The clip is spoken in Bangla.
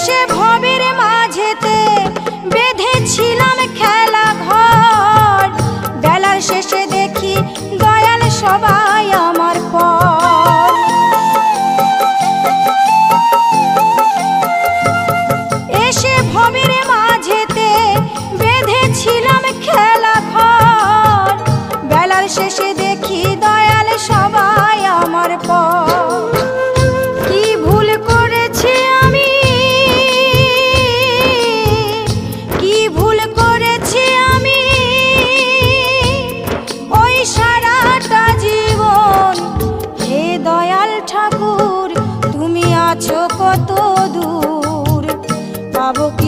এসে ভবের মাঝেতে বেঁধেছিলাম খেলা ঘর, বেলার শেষে দেখি দয়াল সবাই আমার পর। এসে ভবের মাঝেতে বেঁধেছিলাম খেলা ঘর, বেলার শেষে দেখি দয়াল সবাই আমার পর। কি ভুল করেছি আমি, কি ভুল করেছি আমি, ওই সারাটা জীবন। হে দয়াল ঠাকুর তুমি আছো কত দূর, পাবো কি